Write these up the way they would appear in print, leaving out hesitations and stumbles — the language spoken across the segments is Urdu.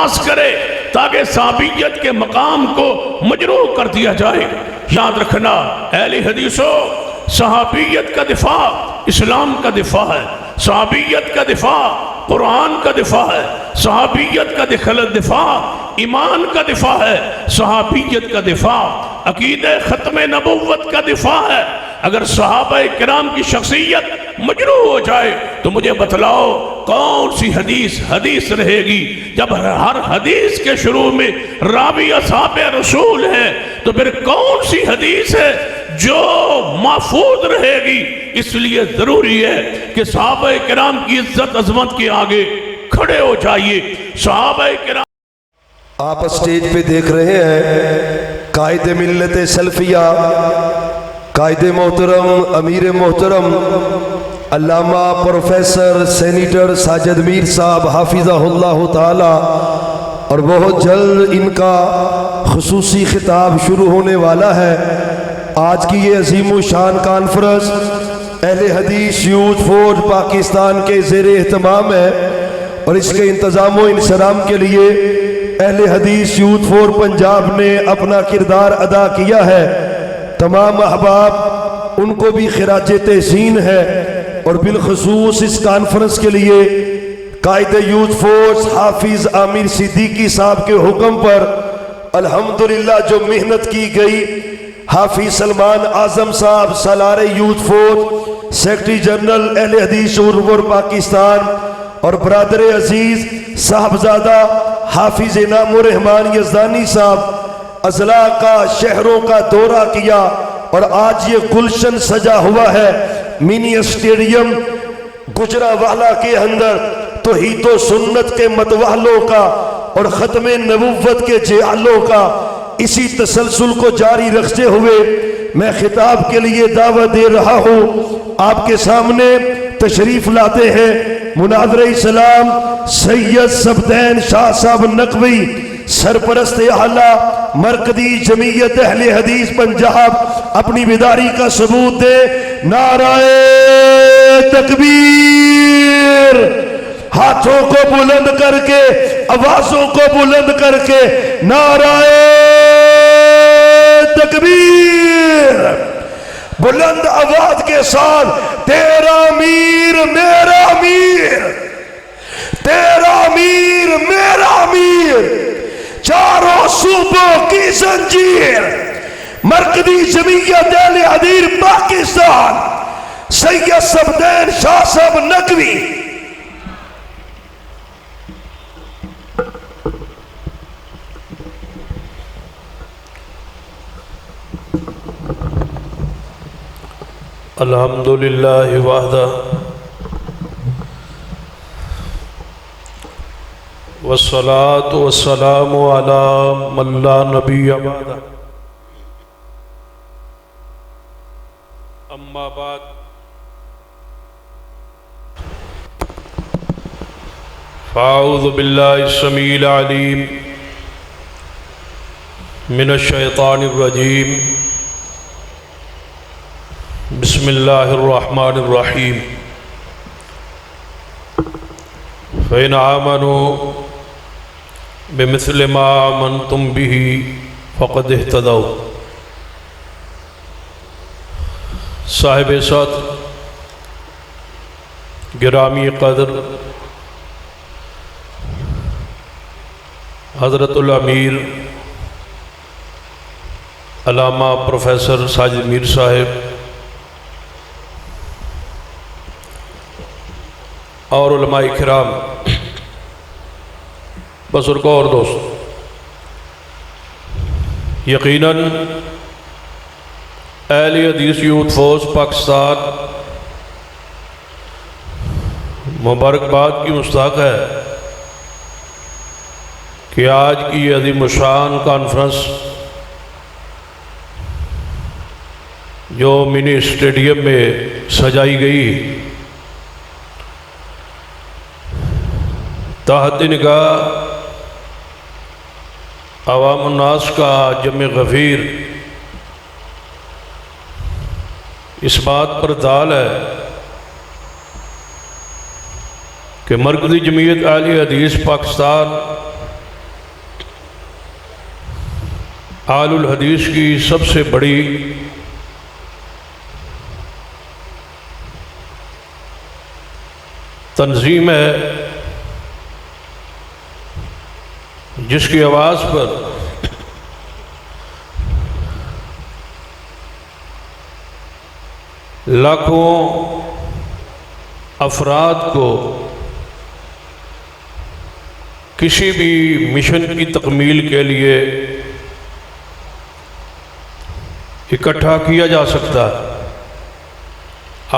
احساس کرے تاکہ صحابیت کے مقام کو مجروح کر دیا جائے۔ یاد رکھنا اہل حدیثوں، صحابیت کا دفاع اسلام کا دفاع ہے، صحابیت کا دفاع قرآن کا دفاع ہے، صحابیت کا دفاع ایمان کا دفاع ہے، صحابیت کا دفاع عقیدہ ختم نبوت کا دفاع ہے۔ اگر صحابہ کرام کی شخصیت مجروح ہو جائے تو مجھے بتلاؤ کون سی حدیث رہے گی؟ جب ہر حدیث کے شروع میں راوی اصحاب رسول ہے تو پھر کون سی حدیث ہے جو محفوظ رہے گی؟ اس لیے ضروری ہے کہ صحابہ کرام کی عزت عظمت کے آگے کھڑے ہو جائیے۔ صحابہ کرام آپ اسٹیج پہ دیکھ رہے ہیں قائد ملت سلفیہ، قائد محترم، امیر محترم علامہ پروفیسر سینیٹر ساجد میر صاحب حافظہ اللہ تعالی، اور بہت جلد ان کا خصوصی خطاب شروع ہونے والا ہے۔ آج کی یہ عظیم الشان کانفرنس اہل حدیث یوتھ فورس پاکستان کے زیر اہتمام ہے، اور اس کے انتظام و انصرام کے لیے اہل حدیث یوتھ فورس پنجاب نے اپنا کردار ادا کیا ہے۔ تمام احباب ان کو بھی خراج تحسین ہے، اور بالخصوص اس کانفرنس کے لیے قائد یوتھ فورس حافظ عامر صدیقی صاحب کے حکم پر الحمدللہ جو محنت کی گئی، حافظ سلمان اعظم صاحب سالار یوتھ فورس، سیکرٹری جنرل اہل حدیث اور پاکستان، اور برادر عزیز صاحبزادہ حافظ انعام الرحمان یزدانی صاحب اضلاع کا شہروں کا دورہ کیا، اور آج یہ گلشن سجا ہوا ہے منی اسٹیڈیم گجرانوالہ کے اندر توحید و سنت کے متوالوں کا اور ختم نبوت کے جعلوں کا۔ اسی تسلسل کو جاری رکھتے ہوئے میں خطاب کے لیے دعوت دے رہا ہوں۔ آپ کے سامنے تشریف لاتے ہیں مناظر اسلام سید صفدین شاہ صاحب نقوی، سرپرست اعلیٰ مرکزی جمعیت اہل حدیث پنجاب، اپنی بیداری کا ثبوت دے۔ نعرہ تکبیر، ہاتھوں کو بلند کر کے، آوازوں کو بلند کر کے نعرہ تکبیر، بلند آواز کے ساتھ تیرا امیر میرا امیر، تیرا امیر میرا امیر، چاروں صوبوں کی زنجیر، مرکزی جمعیت اہل حدیث پاکستان سید صفدین شاہ صاحب نقوی۔ الحمدللہ وحدہ والصلاة والسلام علی من لا نبی بعدہ، اما بعد فاعوذ باللہ السمیع العلیم من الشیطان الرجیم، بسم اللہ الرحمن الرحیم۔ فإن آمنوا بمثل ما آمنتم به فقد اهتدوا۔ صاحب صدر گرامی قدر حضرت الامیر علامہ پروفیسر ساجد میر صاحب اور علماء کرام، بزرگوں اور دوستوں، یقیناً اہل حدیث یوتھ فورس پاکستان مبارکباد کی مستحق ہے کہ آج کی یہ عظیم الشان کانفرنس جو منی اسٹیڈیم میں سجائی گئی، تحت نگاہ عوام الناس کا جمع غفیر اس بات پر دال ہے کہ مرکزی جمعیت اہل حدیث پاکستان آل الحدیث کی سب سے بڑی تنظیم ہے جس کی آواز پر لاکھوں افراد کو کسی بھی مشن کی تکمیل کے لیے اکٹھا کیا جا سکتا ہے۔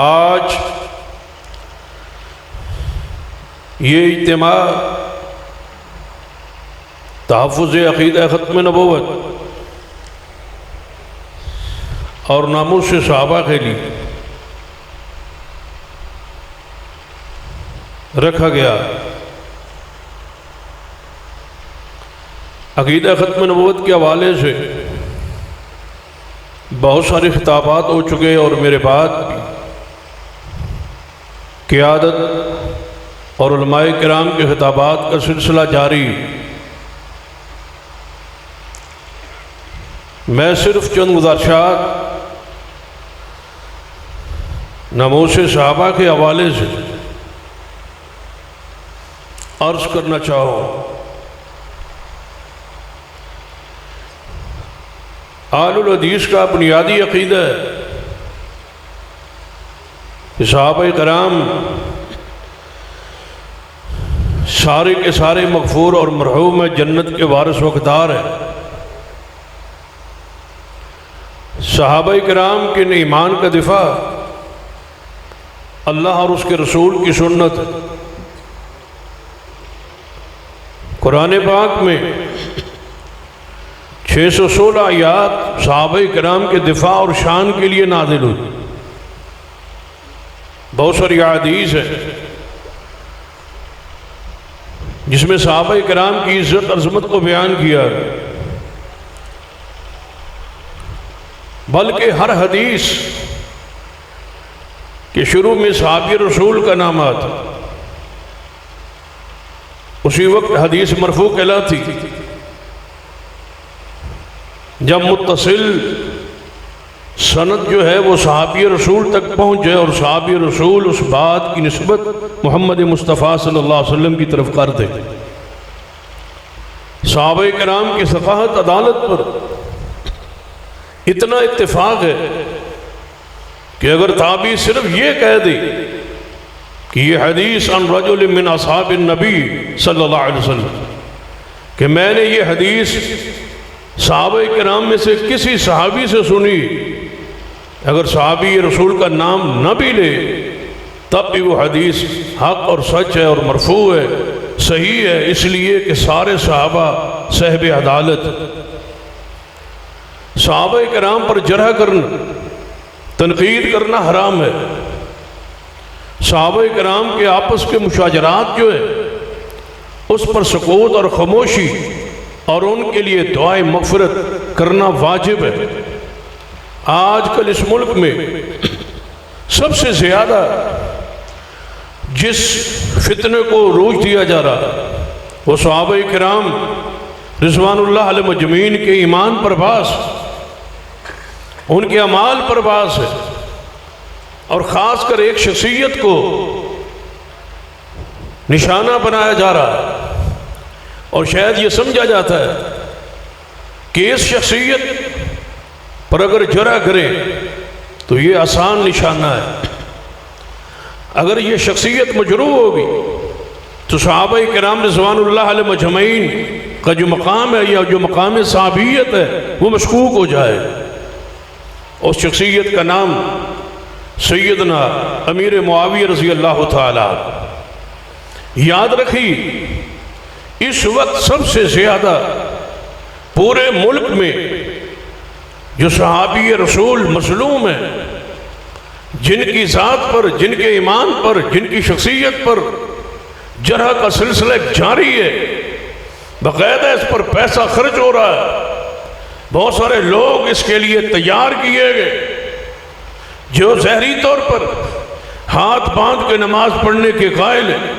آج یہ اجتماع تحفظ عقیدہ ختم نبوت اور ناموس صحابہ کے لیے رکھا گیا۔ عقیدہ ختم نبوت کے حوالے سے بہت سارے خطابات ہو چکے اور میرے بعد قیادت اور علماء کرام کے خطابات کا سلسلہ جاری۔ میں صرف چند گزارشات ناموس صحابہ کے حوالے سے عرض کرنا چاہوں۔ آل الحدیث کا بنیادی عقیدہ ہے کہ صحابہ کرام سارے کے سارے مغفور اور مرحوم ہیں، جنت کے وارث و حقدار ہیں۔ صحابہ کرام کے ایمان کا دفاع اللہ اور اس کے رسول کی سنت ہے۔ قرآن پاک میں 616 آیات صحابہ کرام کے دفاع اور شان کے لیے نازل ہوئی۔ بہت ساری احادیث ہے جس میں صحابہ کرام کی عزت عظمت کو بیان کیا ہے، بلکہ ہر حدیث کے شروع میں صحابی رسول کا نام آتا، اسی وقت حدیث مرفوع کہلاتی۔ جب متصل سند جو ہے وہ صحابی رسول تک پہنچے اور صحابی رسول اس بات کی نسبت محمد مصطفیٰ صلی اللہ علیہ وسلم کی طرف کر دے۔ صحابہ کرام کی ثقافت عدالت پر اتنا اتفاق ہے کہ اگر تابعی صرف یہ کہہ دے کہ یہ حدیث عن رجل من اصحاب النبی صلی اللہ علیہ وسلم، کہ میں نے یہ حدیث صحابہ کرام میں سے کسی صحابی سے سنی، اگر صحابی رسول کا نام نہ بھی لے تب بھی وہ حدیث حق اور سچ ہے اور مرفوع ہے، صحیح ہے، اس لیے کہ سارے صحابہ صاحب عدالت۔ صحابہ کرام پر جرح کرنا، تنقید کرنا حرام ہے۔ صحابہ کرام کے آپس کے مشاجرات جو ہے اس پر سکوت اور خاموشی اور ان کے لیے دعائیں مغفرت کرنا واجب ہے۔ آج کل اس ملک میں سب سے زیادہ جس فتنے کو روج دیا جا رہا وہ صحابہ کرام رضوان اللہ علیہ مجمعین کے ایمان پر باس، ان کے اعمال پر باس ہے، اور خاص کر ایک شخصیت کو نشانہ بنایا جا رہا ہے، اور شاید یہ سمجھا جاتا ہے کہ اس شخصیت پر اگر جرح کرے تو یہ آسان نشانہ ہے۔ اگر یہ شخصیت مجروح ہوگی تو صحابہ کرام رضوان اللہ علیہ مجمعین کا جو مقام ہے یا جو مقام صحابیت ہے وہ مشکوک ہو جائے۔ اس شخصیت کا نام سیدنا امیر معاویہ رضی اللہ تعالی۔ یاد رکھی اس وقت سب سے زیادہ پورے ملک میں جو صحابی رسول مظلوم ہیں، جن کی ذات پر، جن کے ایمان پر، جن کی شخصیت پر جرح کا سلسلہ جاری ہے، باقاعدہ اس پر پیسہ خرچ ہو رہا ہے، بہت سارے لوگ اس کے لیے تیار کیے گئے جو ظاہری طور پر ہاتھ باندھ کے نماز پڑھنے کے قائل ہیں،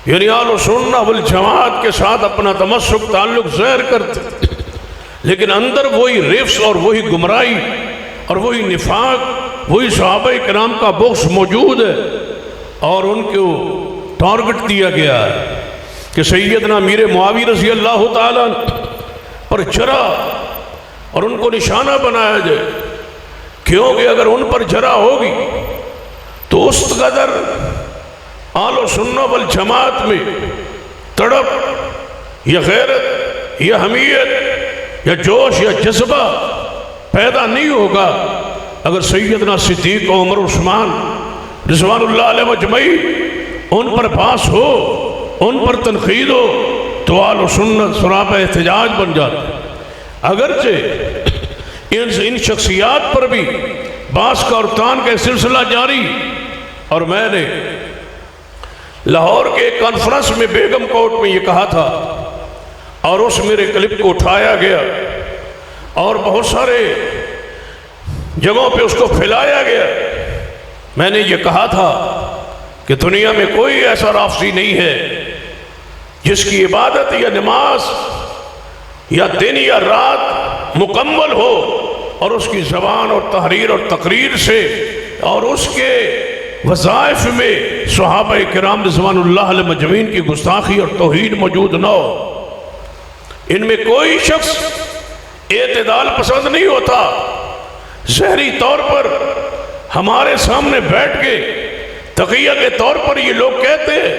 یعنی اہل سنت والجماعت کے ساتھ اپنا تمسک تعلق ظاہر کرتے، لیکن اندر وہی رفس اور وہی گمراہی اور وہی نفاق، وہی صحابہ کرام کا بغض موجود ہے، اور ان کو ٹارگٹ دیا گیا ہے کہ سیدنا امیر معاویہ رضی اللہ تعالیٰ پر جرا اور ان کو نشانہ بنایا جائے، کیونکہ اگر ان پر جرا ہوگی تو اس قدر اہل سنت والجماعت میں تڑپ یا غیرت یا حمیت یا جوش یا جذبہ پیدا نہیں ہوگا اگر سیدنا صدیق و عمر عثمان رضوان اللہ علیہ مجمعین ان پر بحث ہو، ان پر تنقید ہو تو اہل سنت سراپا احتجاج بن جاتا ہے۔ اگرچہ ان شخصیات پر بھی بحث کا اور تان کا سلسلہ جاری، اور میں نے لاہور کے کانفرنس میں بیگم کوٹ میں یہ کہا تھا اور اس میرے کلپ کو اٹھایا گیا اور بہت سارے جگہوں پہ اس کو پھیلایا گیا۔ میں نے یہ کہا تھا کہ دنیا میں کوئی ایسا رافضی نہیں ہے جس کی عبادت یا نماز یا دن یا رات مکمل ہو اور اس کی زبان اور تحریر اور تقریر سے اور اس کے وظائف میں صحابہ کرام رضوان اللہ علیہ مجمعین کی گستاخی اور توہین موجود نہ ہو۔ ان میں کوئی شخص اعتدال پسند نہیں ہوتا۔ ظاہری طور پر ہمارے سامنے بیٹھ کے تقیہ کے طور پر یہ لوگ کہتے ہیں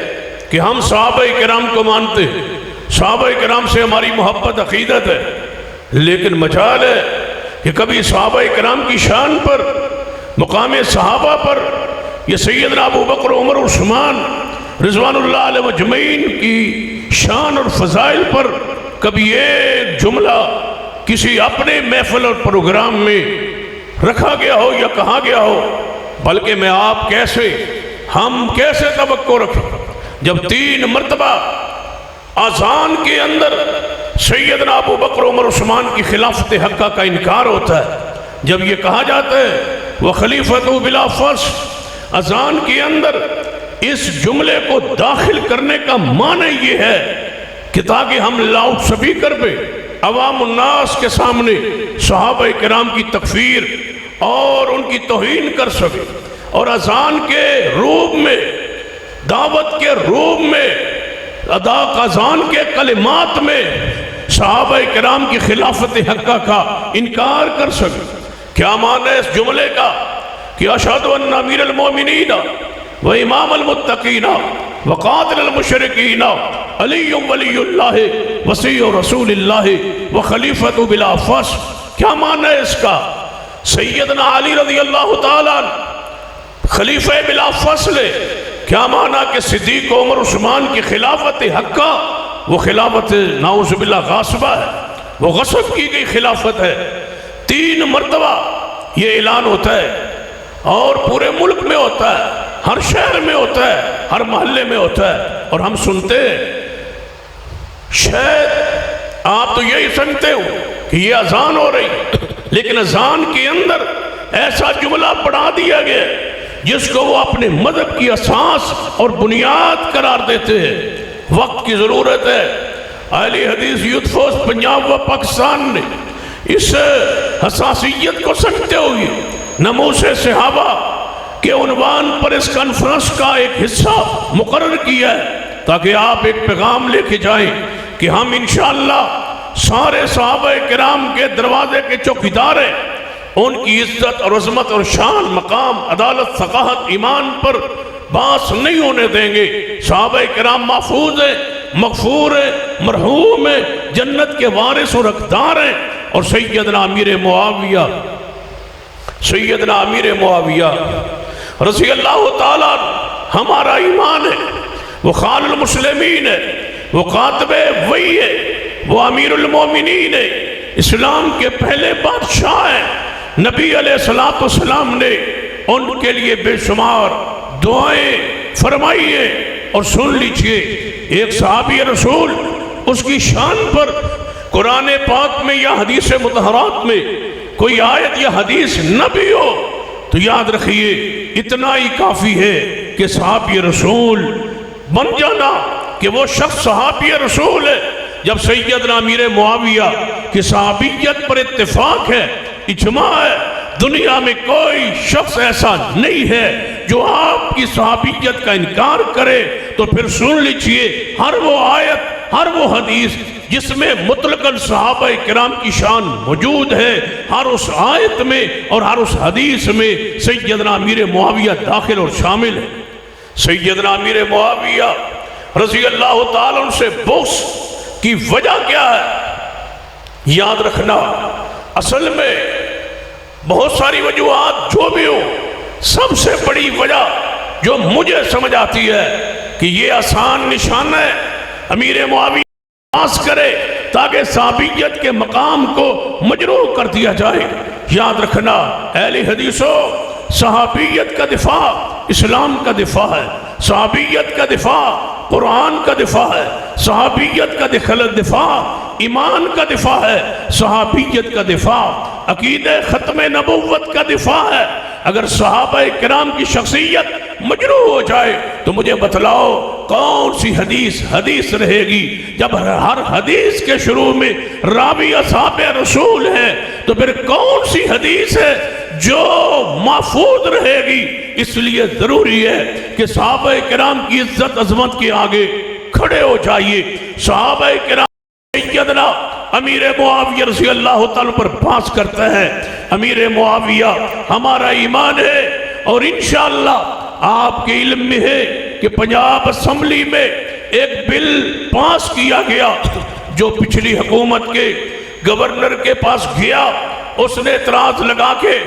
کہ ہم صحابہ کرام کو مانتے ہیں، صحابہ کرام سے ہماری محبت عقیدت ہے، لیکن مجال ہے کہ کبھی صحابہ کرام کی شان پر، مقام صحابہ پر، یہ سیدنا ابو بکر عمر عثمان رضوان اللہ علیہ مجمعین کی شان اور فضائل پر کبھی ایک جملہ کسی اپنے محفل اور پروگرام میں رکھا گیا ہو یا کہا گیا ہو، بلکہ میں آپ ہم کیسے توقع رکھیں جب 3 مرتبہ اذان کے اندر سیدنا ابو بکر عمر عثمان کی خلافت حقہ کا انکار ہوتا ہے، جب یہ کہا جاتا ہے وَخَلِيفَتُ بِلَا فَصْلٍ، اذان کے اندر اس جملے کو داخل کرنے کا معنی یہ ہے کہ تاکہ ہم لاؤڈ سپیکر پہ عوام الناس کے سامنے صحابہ کرام کی تکفیر اور ان کی توہین کر سکے، اور اذان کے روپ میں، دعوت کے روپ میں، ادا اذان کے کلمات میں صحابہ کرام کی خلافت حقہ کا انکار کر سکے۔ کیا معنی ہے اس جملے کا کہ اشہد ان امیر المومنین و امام المتقین وقاتل المشرکین علی ولی اللہ وصی رسول اللہ و خلیفۃ بلا فصل، کیا معنی ہے اس کا؟ سیدنا علی رضی اللہ تعالیٰ خلیفہ بلا فصل، کیا معنی کہ صدیق عمر عثمان کی خلافت حقہ وہ خلافت نعوذ باللہ غاصبہ ہے، وہ غصب کی گئی خلافت ہے۔ 3 مرتبہ یہ اعلان ہوتا ہے اور پورے ملک میں ہوتا ہے، ہر شہر میں ہوتا ہے، ہر محلے میں ہوتا ہے، اور ہم سنتے ہیں۔ شاید آپ تو یہی سمجھتے ہو کہ یہ اذان ہو رہی، لیکن اذان کے اندر ایسا جملہ پڑھا دیا گیا جس کو وہ اپنے مذہب کی اساس اور بنیاد قرار دیتے ہیں۔ وقت کی ضرورت ہے۔ اہل حدیث یوتھ فورس پنجاب و پاکستان نے اس حساسیت کو سمجھتے ہوئے ناموس صحابہ کے عنوان پر اس کانفرنس کا ایک حصہ مقرر کیا ہے، تاکہ آپ ایک پیغام لے کے جائیں کہ ہم انشاءاللہ سارے صحابہ کرام کے دروازے کے چوکیدار ہیں، ان کی عزت اور عظمت اور شان، مقام، عدالت، ثقافت، ایمان پر باس نہیں ہونے دیں گے۔ صحابہ کرام محفوظ ہیں، مغفور ہیں، مرحوم ہیں، جنت کے وارث اور حقدار ہیں، اور سیدنا امیر معاویہ رضی اللہ تعالیٰ ہمارا ایمان ہے، وہ خال المسلمین ہے، وہ کاتب وحی ہے، وہ امیر المومنین ہے، اسلام کے پہلے بادشاہ ہیں۔ نبی علیہ السلام نے ان کے لیے بے شمار دعائیں فرمائی ہیں، اور سن لیجئے ایک صحابی رسول، اس کی شان پر قرآن پاک میں یا حدیث مطہرات میں کوئی آیت یا حدیث نہ بھی ہو تو یاد رکھیے اتنا ہی کافی ہے کہ صحابی رسول بن جانا، کہ وہ شخص صحابی رسول ہے۔ جب سیدنا امیر معاویہ کہ صحابیت پر اتفاق ہے، اجماع ہے، دنیا میں کوئی شخص ایسا نہیں ہے جو آپ کی صحابیت کا انکار کرے۔ تو پھر سن لیجئے، ہر وہ آیت، ہر وہ حدیث جس میں مطلقاً صحابہ کرام کی شان موجود ہے، ہر اس آیت میں اور ہر اس حدیث میں سیدنا امیر معاویہ داخل اور شامل ہے۔ سیدنا امیر معاویہ رضی اللہ تعالیٰ عنہ سے بغض کی وجہ کیا ہے؟ یاد رکھنا، اصل میں بہت ساری وجوہات جو بھی ہو، سب سے بڑی وجہ جو مجھے سمجھ آتی ہے کہ یہ آسان نشانہ ہے امیر معاویہ پاس کرے تاکہ صحابیت کے مقام کو مجروح کر دیا جائے۔ یاد رکھنا اہل حدیثوں، صحابیت کا دفاع اسلام کا دفاع ہے، صحابیت کا دفاع قرآن کا دفاع ہے، صحابیت کا دفاع ایمان کا دفاع ہے، صحابیت کا دفاع عقیدہ ختم نبوت کا دفاع ہے۔ اگر صحابہ کرام کی شخصیت مجروح ہو جائے تو مجھے بتلاؤ کون سی حدیث رہے گی؟ جب ہر حدیث کے شروع میں راوی اصحاب رسول ہے تو پھر کون سی حدیث ہے جو محفوظ رہے گی؟ اس لیے ضروری ہے کہ صحابہ کرام کی عزت عظمت کے آگے کھڑے ہو جائیے۔ صحابہ کرام سیدنا امیر معاویہ رضی اللہ تعالیٰ پر بحث کرتا ہے۔ امیر معاویہ ہمارا ایمان ہے، اور انشاءاللہ آپ کے علم میں ہے کہ پنجاب اسمبلی میں ایک بل پاس کیا گیا جو پچھلی حکومت کے گورنر کے پاس گیا، اس نے اعتراض لگا کے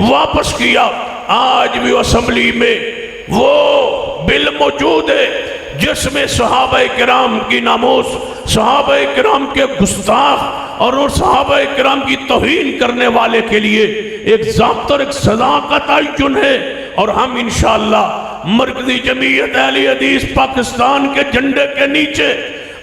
واپس کیا۔ آج بھی اسمبلی میں وہ بل موجود ہے جس میں صحابہ کرام کی ناموس، صحابہ کرام کے گستاخ اور ان صحابہ کرام کی توہین کرنے والے کے لیے ایک ضابط اور ایک سزا کا تعین ہے۔ اور ہم انشاءاللہ مرکزی جمعیت اہل حدیث پاکستان کے جھنڈے کے نیچے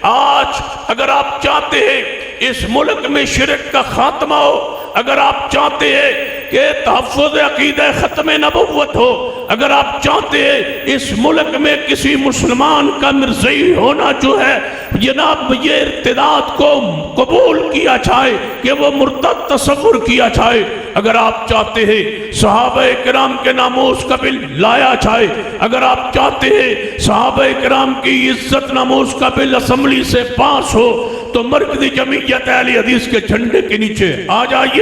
آج اگر آپ چاہتے ہیں اس ملک میں شرک کا خاتمہ ہو، اگر آپ چاہتے ہیں کہ تحفظ عقیدہ ختم نبوت ہو، اگر آپ چاہتے ہیں اس ملک میں کسی مسلمان کا مرزئی ہونا جو ہے جناب یہ ارتداد کو قبول کیا جائے کہ وہ مرتد تصور کیا جائے، اگر آپ چاہتے ہیں صحابہ کرام کے ناموس کا بل لایا جائے، اگر آپ چاہتے ہیں صحابہ کرام کی عزت ناموس کا بل اسمبلی سے پاس ہو، تو مرکزی جمعیت اہل حدیث کے جھنڈے کے نیچے آ جائیے۔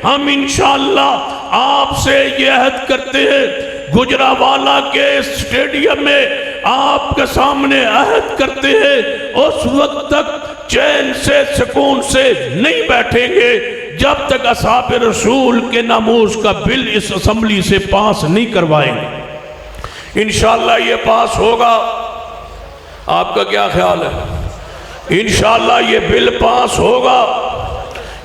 ہم انشاءاللہ آپ سے یہ عہد کرتے ہیں، گجرانوالہ کے اسٹیڈیم میں آپ کے سامنے عہد کرتے ہیں، اس وقت تک چین سے سکون سے نہیں بیٹھیں گے جب تک اصحاب رسول کے ناموس کا بل اس اسمبلی سے پاس نہیں کروائیں گے۔ انشاءاللہ یہ پاس ہوگا۔ آپ کا کیا خیال ہے؟ انشاءاللہ یہ بل پاس ہوگا،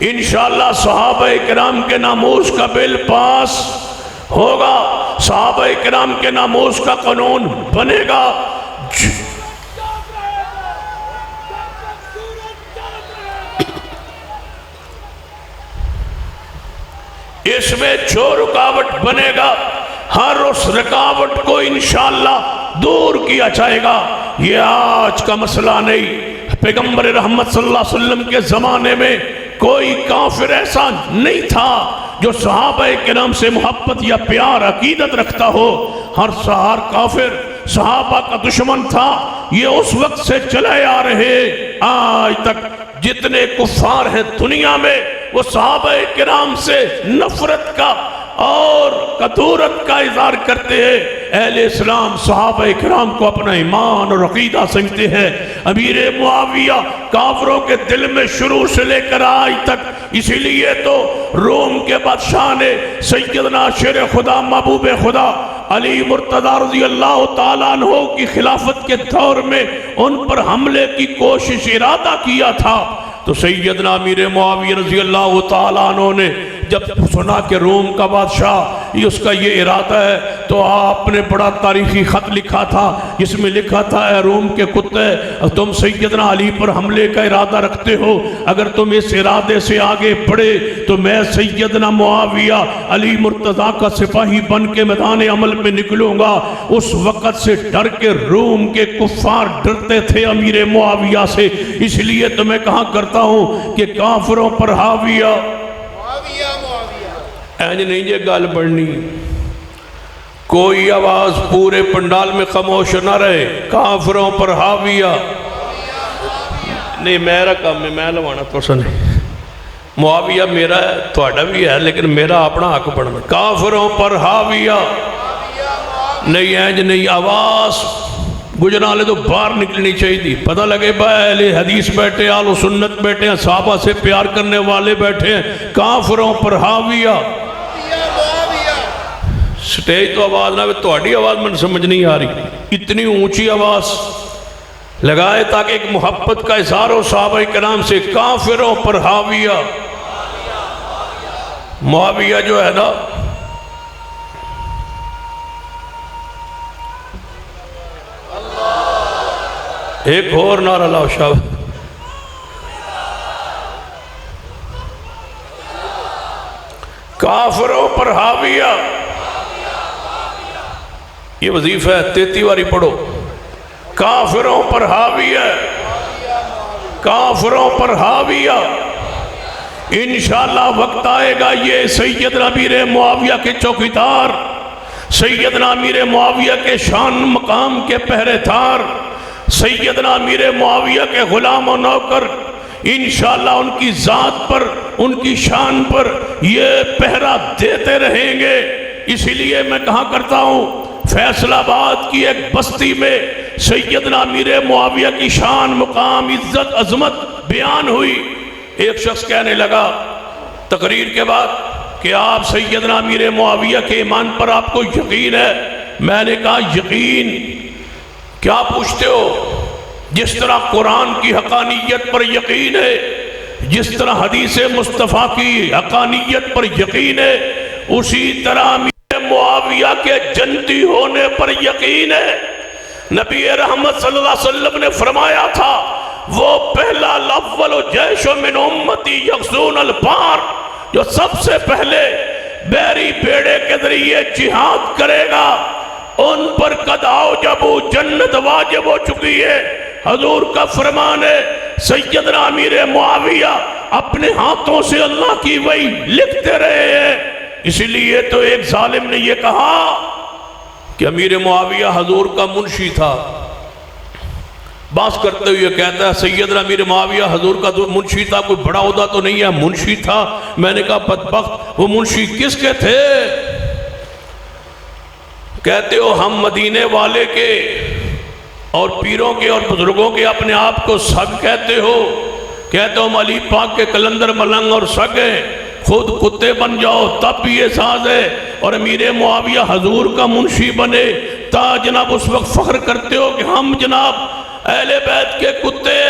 انشاءاللہ صحابہ کرام کے ناموس کا بل پاس ہوگا، صحابہ کرام کے ناموس کا قانون بنے گا۔ اس میں جو رکاوٹ بنے گا ہر اس رکاوٹ کو انشاءاللہ دور کیا جائے گا۔ یہ آج کا مسئلہ نہیں، پیغمبر رحمت صلی اللہ علیہ وسلم کے زمانے میں کوئی کافر ایسا نہیں تھا جو صحابہ کرام سے محبت یا پیار عقیدت رکھتا ہو۔ ہر کافر صحابہ کا دشمن تھا۔ یہ اس وقت سے چلے آ رہے آج تک جتنے کفار ہیں دنیا میں وہ صحابہ کرام سے نفرت کا اور کدورت کا اظہار کرتے ہیں۔ اہل اسلام صحابہ کرام کو اپنا ایمان اور عقیدہ سمجھتے ہیں۔ امیر معاویہ کافروں کے دل میں شروع سے لے کر آج تک، اسی لیے تو روم کے بادشاہ نے سیدنا شیر خدا محبوب خدا علی مرتضی رضی اللہ تعالیٰ عنہ کی خلافت کے دور میں ان پر حملے کی کوشش ارادہ کیا تھا، تو سیدنا امیر معاویہ رضی اللہ تعالیٰ عنہ نے جب سنا کہ روم کا بادشاہ یہ اس کا یہ ارادہ ہے۔ تو آپ نے بڑا تاریخی خط لکھا تھا جس میں لکھا تھا اے روم کے کتے، تم سیدنا علی پر حملے کا ارادہ رکھتے ہو، اگر تم اس ارادے سے آگے بڑھے تو میں سیدنا معاویہ علی مرتضیٰ کا سپاہی بن کے میدان عمل میں نکلوں گا۔ اس وقت سے ڈر کے روم کے کفار ڈرتے تھے امیر معاویہ سے، اس لیے تو میں کہا کرتا ہوں کہ کافروں پر حاویہ اینج نہیں یہ گال بڑھنی، کوئی آواز پورے پنڈال میں خاموش نہ رہے، کافروں پر حاویہ نہیں میرا کام ہے، میں لوانا تو سنے معاویہ میرا ہے تھوڑا بھی ہے لیکن میرا اپنا حق پڑھنا، کافروں پر حاویہ نہیں اینج نہیں، آواز گجرالے تو باہر نکلنی چاہیے تھی، پتہ لگے اہل حدیث بیٹھے، آل و سنت بیٹھے ہیں، صحابہ سے پیار کرنے والے بیٹھے ہیں، کافروں پر حاویہ سٹیج تو آواز نہ تھوڑی آواز میں سمجھ نہیں آ رہی، اتنی اونچی آواز لگائے تاکہ ایک محبت کا اظہار ہو صحابہ کرام سے، کافروں پر حاویہ۔ معاویہ جو ہے نا ایک اور نعرہ لاؤ شاہ، کافروں پر حاویہ، یہ وظیفہ ہے 33 واری پڑھو، کافروں پر حاویہ، کافروں پر حاویہ۔ انشاءاللہ وقت آئے گا یہ سیدنا امیر معاویہ کے چوکیدار، سیدنا امیر معاویہ کے شان مقام کے پہرے دار، سیدنا امیر معاویہ کے غلام و نوکر انشاءاللہ ان کی ذات پر، ان کی شان پر یہ پہرا دیتے رہیں گے۔ اسی لیے میں کہا کرتا ہوں فیصل آباد کی ایک بستی میں سیدنا امیر معاویہ کی شان مقام عزت عظمت بیان ہوئی، ایک شخص کہنے لگا تقریر کے بعد کہ آپ سیدنا امیر معاویہ کے ایمان پر آپ کو یقین ہے؟ میں نے کہا یقین کیا پوچھتے ہو؟ جس طرح قرآن کی حقانیت پر یقین ہے، جس طرح حدیث مصطفیٰ کی حقانیت پر یقین ہے، اسی طرح امیر معاویہ کے جنتی ہونے پر یقین ہے۔ نبی رحمت صلی اللہ علیہ وسلم نے فرمایا تھا وہ پہلا الاول جیش من امتی یغزون البحر، جو سب سے پہلے بیری بیڑے کے ذریعے جہاد کرے گا، ان پر قد اوجبوا جنت واجب ہو چکی ہے۔ حضور کا فرمان ہے، سیدنا امیر معاویہ اپنے ہاتھوں سے اللہ کی وحی لکھتے رہے ہیں۔ اسی لیے تو ایک ظالم نے یہ کہا کہ امیر معاویہ حضور کا منشی تھا، باس کرتے ہوئے کہتا ہے سیدنا امیر معاویہ حضور کا منشی تھا، کوئی بڑا عہدہ تو نہیں ہے، منشی تھا۔ میں نے کہا بدبخت وہ منشی کس کے تھے؟ کہتے ہو ہم مدینے والے کے اور پیروں کے اور بزرگوں کے اپنے آپ کو سگ کہتے ہو، کہتے ہو ہم علی پاک کے کلندر ملنگ اور سگ ہیں، خود کتے بن جاؤ تب بھی یہ ساز ہے، اور امیر معاویہ حضور کا منشی بنے تا جناب اس وقت فخر کرتے ہو کہ ہم جناب اہل بیت کے کتے،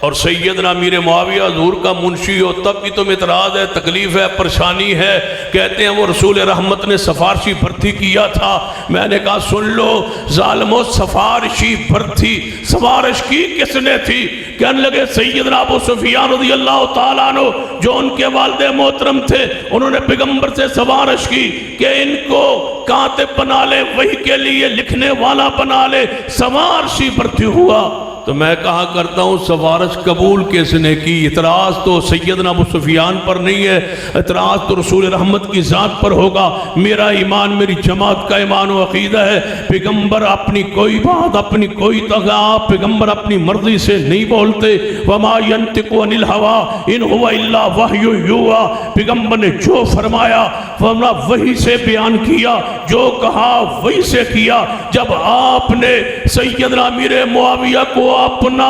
اور سیدنا امیر معاویہ حضور کا منشی ہو تب بھی تم اعتراض ہے، تکلیف ہے، پریشانی ہے۔ کہتے ہیں وہ رسول رحمت نے سفارشی بھرتی کیا تھا۔ میں نے کہا سن لو ظالمو، سفارشی بھرتی سفارش کی کس نے تھی؟ کہنے لگے سیدنا ابو سفیان رضی اللہ تعالیٰ عنہ جو ان کے والد محترم تھے، انہوں نے پیغمبر سے سفارش کی کہ ان کو کاتب بنا لے، وحی کے لیے لکھنے والا بنا لے۔ سفارشی بھرتی ہوا تو میں کہا کرتا ہوں سفارش قبول کس نے کی؟ اعتراض تو سیدنا ابو سفیان پر نہیں ہے، اعتراض تو رسول رحمت کی ذات پر ہوگا۔ میرا ایمان، میری جماعت کا ایمان و عقیدہ ہے پیغمبر اپنی کوئی بات، اپنی کوئی آپ پیغمبر اپنی مرضی سے نہیں بولتے۔ وما ينطق عن الهوى ان هو الا وحی یوحی، پیغمبر نے جو فرمایا فرمایا وحی سے بیان کیا، جو کہا وحی سے کیا۔ جب آپ نے سیدنا امیر معاویہ کو اپنا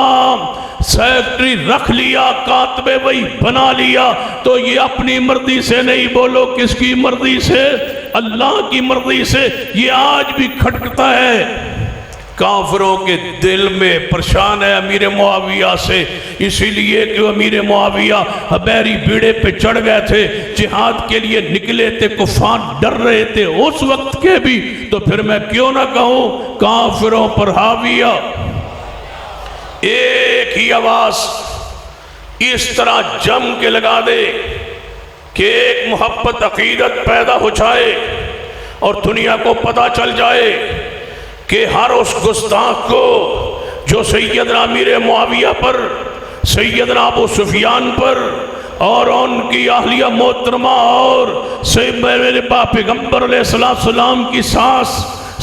سیکٹری رکھ لیا، کاتب وحی بنا لیا، تو یہ اپنی مرضی سے نہیں، بولو کس کی مرضی سے؟ اللہ کی مرضی سے۔ یہ آج بھی کھٹکتا ہے کافروں کے دل میں پریشان ہے امیر معاویہ سے، اسی لیے کہ امیر معاویہ حبیری بیڑے پہ چڑھ گئے تھے، جہاد کے لیے نکلے تھے، کفار ڈر رہے تھے اس وقت کے بھی، تو پھر میں کیوں نہ کہوں کافروں پر حاویہ۔ ایک ہی آواز اس طرح جم کے لگا دے کہ ایک محبت عقیدت پیدا ہو جائے اور دنیا کو پتہ چل جائے کہ ہر اس گستاخ کو جو سیدنا امیر معاویہ پر، سیدنا ابو سفیان پر اور ان کی اہلیہ محترمہ اور میرے پیغمبر علیہ السلام کی ساس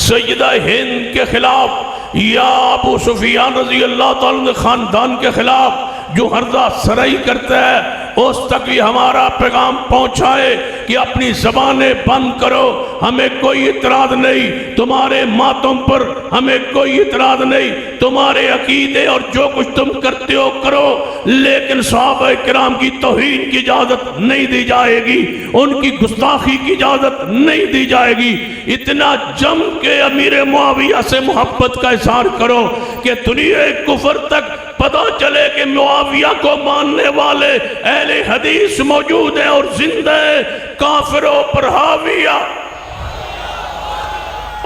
سیدہ ہند کے خلاف یا ابو سفیان رضی اللہ تعالیٰ عنہ خاندان کے خلاف جو حرزہ سرائی کرتا ہے، اس تک بھی ہمارا پیغام پہنچائے کہ اپنی زبانیں بند کرو، ہمیں کوئی اعتراض نہیں تمہارے ماتم پر، ہمیں کوئی اعتراض نہیں تمہارے عقیدے اور جو کچھ تم کرتے ہو کرو، لیکن صحابہ کرام کی توہین کی اجازت نہیں دی جائے گی، ان کی گستاخی کی اجازت نہیں دی جائے گی۔ اتنا جم کے امیر معاویہ سے محبت کا اظہار کرو کہ دنیا کفر تک پتہ چلے کہ معاویہ کو ماننے والے اہل حدیث موجود ہیں اور زندہ ہیں، کافروں پر حاویہ۔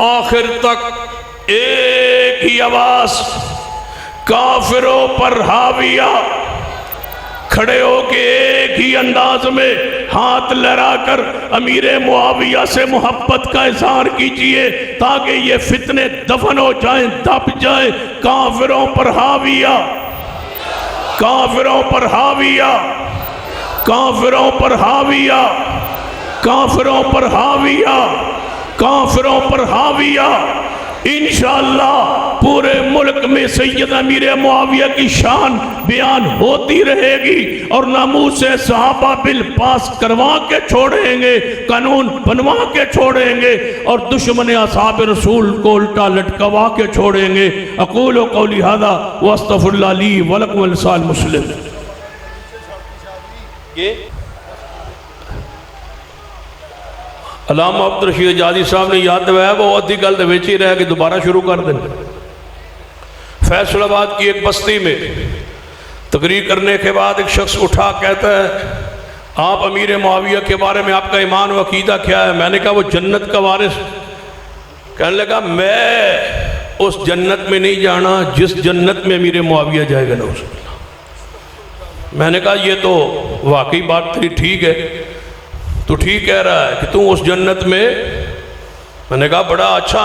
آخر تک ایک ہی آواز، کافروں پر حاویہ۔ کھڑے ہو کے ایک ہی انداز میں ہاتھ لہرا کر امیر معاویہ سے محبت کا اظہار کیجئے تاکہ یہ فتنے دفن ہو جائیں، دب جائیں۔ کافروں پر حاویہ، کافروں پر حاویہ، کافروں پر حاویہ، کافروں پر حاویہ، کافروں پر حاویہ۔ انشاءاللہ پورے ملک میں سید امیر معاویہ کی شان بیان ہوتی رہے گی اور ناموس صحابہ بل پاس کروا کے چھوڑیں گے، قانون بنوا کے چھوڑیں گے اور دشمن اصحاب رسول کو الٹا لٹکوا کے چھوڑیں گے۔ اقول قولی ھذا واستغفر اللہ لی ولکم ولسائر المسلمین۔ علامہ عبدالرشید حجازی صاحب نے یاد دوایا وہ ادھی گل دے وچ ہی رہ کے دوبارہ شروع کر دیں۔ فیصل آباد کی ایک بستی میں تقریر کرنے کے بعد ایک شخص اٹھا کہتا ہے آپ امیر معاویہ کے بارے میں آپ کا ایمان و عقیدہ کیا ہے؟ میں نے کہا وہ جنت کا وارث۔ کہنے لگا میں اس جنت میں نہیں جانا جس جنت میں امیر معاویہ جائے گا نعوذ باللہ۔ میں نے کہا یہ تو واقعی بات تیری ٹھیک ہے، تو ٹھیک کہہ رہا ہے کہ تم اس جنت میں نے کہا بڑا اچھا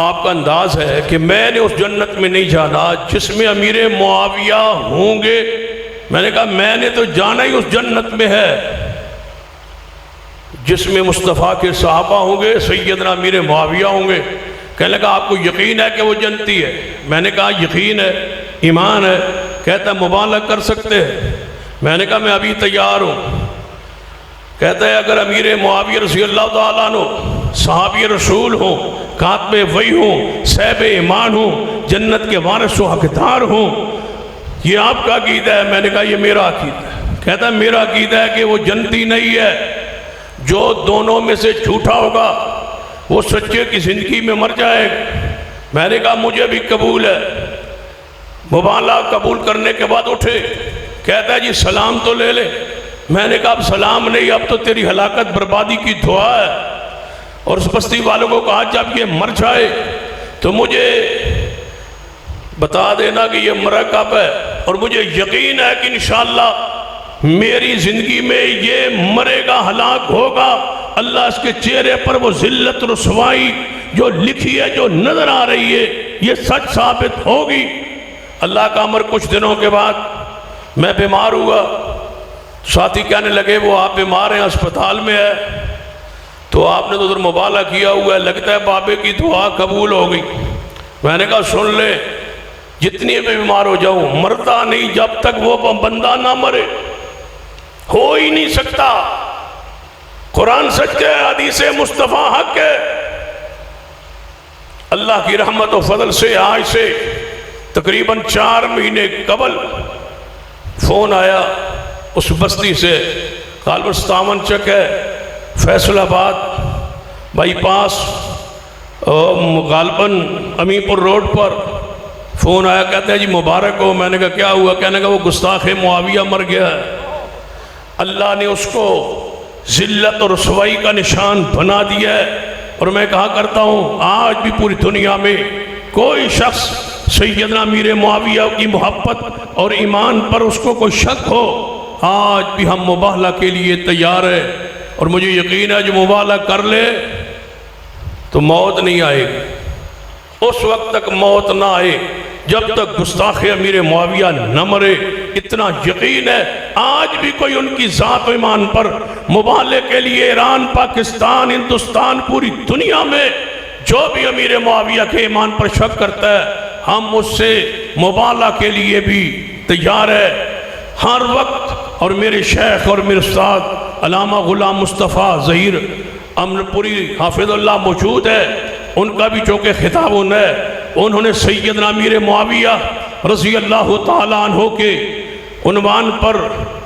آپ کا انداز ہے کہ میں نے اس جنت میں نہیں جانا جس میں امیر معاویہ ہوں گے۔ میں نے کہا میں نے تو جانا ہی اس جنت میں ہے جس میں مصطفیٰ کے صحابہ ہوں گے، سیدنا امیر معاویہ ہوں گے۔ کہنے لگا آپ کو یقین ہے کہ وہ جنتی ہے؟ میں نے کہا یقین ہے، ایمان ہے۔ کہتا ہے مبالغہ کر سکتے ہیں؟ میں نے کہا میں ابھی تیار ہوں۔ کہتا ہے اگر امیر معاویہ رضی اللہ تعالیٰ عنہ صحابی رسول ہوں، کاتب وحی ہوں، صاحب ایمان ہوں، جنت کے وارث و حقدار ہوں، یہ آپ کا عقیدہ ہے؟ میں نے کہا یہ میرا عقیدہ ہے۔ کہتا ہے میرا عقیدہ ہے کہ وہ جنتی نہیں ہے، جو دونوں میں سے جھوٹا ہوگا وہ سچے کی زندگی میں مر جائے گا۔ میں نے کہا مجھے بھی قبول ہے۔ مبالغہ قبول کرنے کے بعد اٹھے، کہتا ہے جی سلام تو لے لے۔ میں نے کہا اب سلام نہیں، اب تو تیری ہلاکت بربادی کی دعا ہے۔ اور اس بستی والوں کو کہا جب یہ مر جائے تو مجھے بتا دینا کہ یہ مرا کب ہے، اور مجھے یقین ہے کہ انشاءاللہ میری زندگی میں یہ مرے گا، ہلاک ہوگا۔ اللہ اس کے چہرے پر وہ ذلت رسوائی جو لکھی ہے، جو نظر آ رہی ہے، یہ سچ ثابت ہوگی۔ اللہ کا امر کچھ دنوں کے بعد میں بیمار ہوا، ساتھی کہنے لگے وہ آپ بیمار ہیں، اسپتال میں ہے، تو آپ نے تو ادھر مبالغہ کیا ہوا ہے، لگتا ہے بابے کی دعا قبول ہو گئی۔ میں نے کہا سن لے، جتنی میں بیمار ہو جاؤں مرتا نہیں جب تک وہ بندہ نہ مرے، ہو ہی نہیں سکتا۔ قرآن سچ ہے، حدیث مصطفیٰ حق ہے۔ اللہ کی رحمت و فضل سے آج سے تقریباً 4 مہینے قبل فون آیا اس بستی سے، غالباً 57 چک ہے، فیصل آباد بائی پاس، غالباً امی پور روڈ پر فون آیا، کہتے ہیں جی مبارک ہو۔ میں نے کہا کیا ہوا؟ کہنے کا وہ گستاخ معاویہ مر گیا ہے، اللہ نے اس کو ذلت اور رسوائی کا نشان بنا دیا ہے۔ اور میں کہا کرتا ہوں آج بھی پوری دنیا میں کوئی شخص سیدنا امیر معاویہ کی محبت اور ایمان پر اس کو کوئی شک ہو، آج بھی ہم مباہلہ کے لیے تیار ہیں۔ اور مجھے یقین ہے جو مباہلہ کر لے تو موت نہیں آئے گی، اس وقت تک موت نہ آئے جب تک گستاخ امیر معاویہ نہ مرے۔ اتنا یقین ہے آج بھی کوئی ان کی ذات و ایمان پر مباہلے کے لیے ایران، پاکستان، ہندوستان، پوری دنیا میں جو بھی امیر معاویہ کے ایمان پر شک کرتا ہے، ہم اس سے مباہلہ کے لیے بھی تیار ہے ہر وقت۔ اور میرے شیخ اور میرے استاد علامہ غلام مصطفیٰ ظہیر امن پوری حافظ اللہ موجود ہے، ان کا بھی چونکہ خطاب ہونا ہے، انہوں نے سیدنا امیر معاویہ رضی اللہ تعالیٰ عنہ کے عنوان پر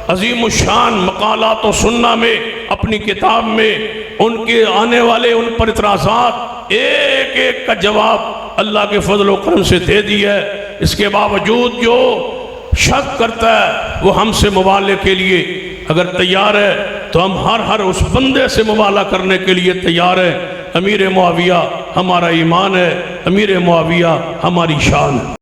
عظیم الشان مقالات و سنہ میں اپنی کتاب میں ان کے آنے والے ان پر اعتراضات ایک ایک کا جواب اللہ کے فضل و کرم سے دے دیا ہے۔ اس کے باوجود جو شک کرتا ہے وہ ہم سے مباہلے کے لیے اگر تیار ہے تو ہم ہر اس بندے سے مباہلہ کرنے کے لیے تیار ہیں۔ امیر معاویہ ہمارا ایمان ہے، امیر معاویہ ہماری شان ہے۔